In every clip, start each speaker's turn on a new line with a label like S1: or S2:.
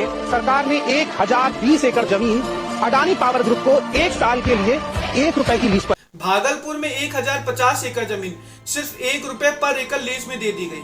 S1: सरकार ने 1020 एकड़ जमीन अडानी पावर ग्रुप को 1 साल के लिए ₹1 की लीज पर।
S2: भागलपुर में 1050 एकड़ जमीन सिर्फ ₹1 पर एकड़ लीज में दे दी गई।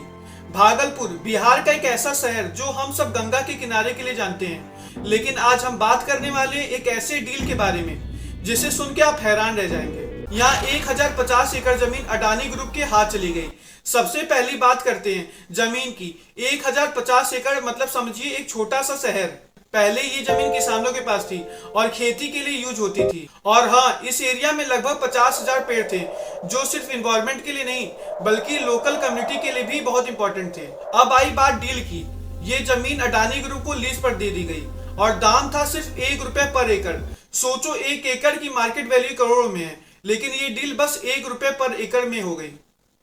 S2: भागलपुर बिहार का एक ऐसा शहर जो हम सब गंगा के किनारे के लिए जानते हैं, लेकिन आज हम बात करने वाले एक ऐसे डील के बारे में जिसे सुन के आप हैरान रह जाएंगे। यहाँ 1050 एकड़ जमीन अडानी ग्रुप के हाथ चली गई। सबसे पहली बात करते हैं जमीन की। 1050 एकड़ मतलब समझिए एक छोटा सा शहर। पहले ये जमीन किसानों के पास थी और खेती के लिए यूज होती थी। और हाँ, इस एरिया में लगभग 50,000 पेड़ थे जो सिर्फ इन्वायरमेंट के लिए नहीं बल्कि लोकल कम्युनिटी के लिए भी बहुत इंपॉर्टेंट थे। अब आई बात डील की। ये जमीन अडानी ग्रुप को लीज पर दे दी गई और दाम था सिर्फ ₹1 पर एकड़। सोचो, 1 एकड़ की मार्केट वैल्यू करोड़ों में है, लेकिन ये डील बस ₹1 पर एकड़ में हो गई।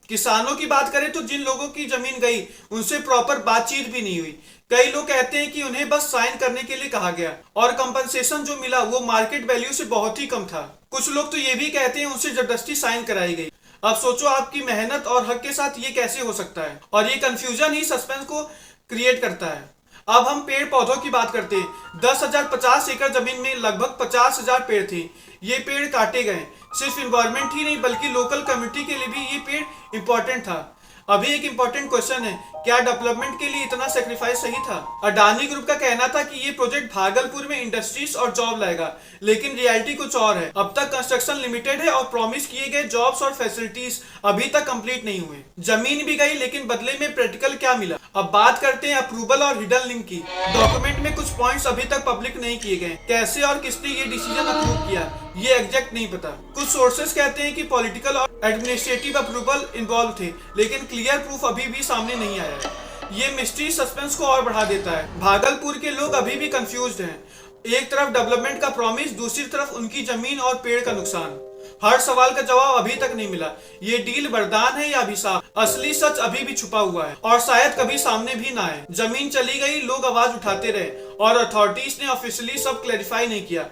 S2: किसानों की बात करें तो जिन लोगों की जमीन गई उनसे प्रॉपर बातचीत भी नहीं हुई। कई लोग कहते हैं कि उन्हें बस साइन करने के लिए कहा गया और कंपनसेशन जो मिला वो मार्केट वैल्यू से बहुत ही कम था। कुछ लोग तो ये भी कहते हैं उनसे जबरदस्ती साइन कराई गई। अब सोचो, आपकी मेहनत और हक के साथ ये कैसे हो सकता है? और ये कंफ्यूजन ही सस्पेंस को क्रिएट करता है। अब हम पेड़ पौधों की बात करते हैं। 10,050 एकड़ जमीन में लगभग 50,000 पेड़ थे। ये पेड़ काटे गए। सिर्फ इन्वायरमेंट ही नहीं बल्कि लोकल कम्युनिटी के लिए भी ये पेड़ इंपॉर्टेंट था। अभी एक इंपॉर्टेंट क्वेश्चन है, क्या डेवलपमेंट के लिए इतना सेक्रीफाइस सही था? अडानी ग्रुप का कहना था कि ये प्रोजेक्ट भागलपुर में इंडस्ट्रीज और जॉब लाएगा, लेकिन रियलिटी कुछ और है। अब तक कंस्ट्रक्शन लिमिटेड है और प्रॉमिस किए गए जॉब्स और फैसिलिटीज अभी तक कंप्लीट नहीं हुए। जमीन भी गई, लेकिन बदले में प्रैक्टिकल क्या मिला? अब बात करते हैं अप्रूवल और हिडन लिंक की। डॉक्यूमेंट में कुछ पॉइंट्स अभी तक पब्लिक नहीं किए गए। कैसे और किसने ये डिसीजन अप्रूव किया ये एग्जैक्ट नहीं पता। कुछ सोर्सेस कहते हैं कि पॉलिटिकल और एडमिनिस्ट्रेटिव अप्रूवल इन्वॉल्व थे, लेकिन क्लियर प्रूफ अभी भी सामने नहीं आया है। ये मिस्ट्री सस्पेंस को और बढ़ा देता है। भागलपुर के लोग अभी भी कंफ्यूज्ड हैं। एक तरफ डेवलपमेंट का प्रॉमिस, दूसरी तरफ उनकी जमीन और पेड़ का नुकसान। हर सवाल का जवाब अभी तक नहीं मिला। ये डील वरदान है या अभिशाप? असली सच अभी भी छुपा हुआ है और शायद कभी सामने भी ना आए। जमीन चली गई, लोग आवाज उठाते रहे और अथॉरिटीज ने ऑफिशियली सब क्लैरिफाई नहीं किया।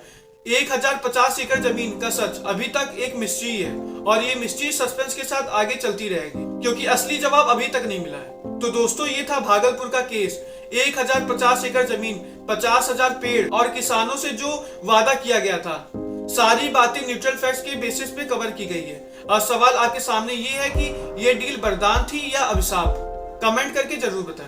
S2: 1050 एकड़ जमीन का सच अभी तक एक मिस्ट्री है और ये मिस्ट्री सस्पेंस के साथ आगे चलती रहेगी क्योंकि असली जवाब अभी तक नहीं मिला है। तो दोस्तों, ये था भागलपुर का केस। 1050 एकड़ जमीन, 50,000 पेड़ और किसानों से जो वादा किया गया था। सारी बातें न्यूट्रल फैक्ट्स के बेसिस पे कवर की गई है। अब सवाल आपके सामने ये है कि ये डील वरदान थी या अभिशाप? कमेंट करके जरूर बताएं।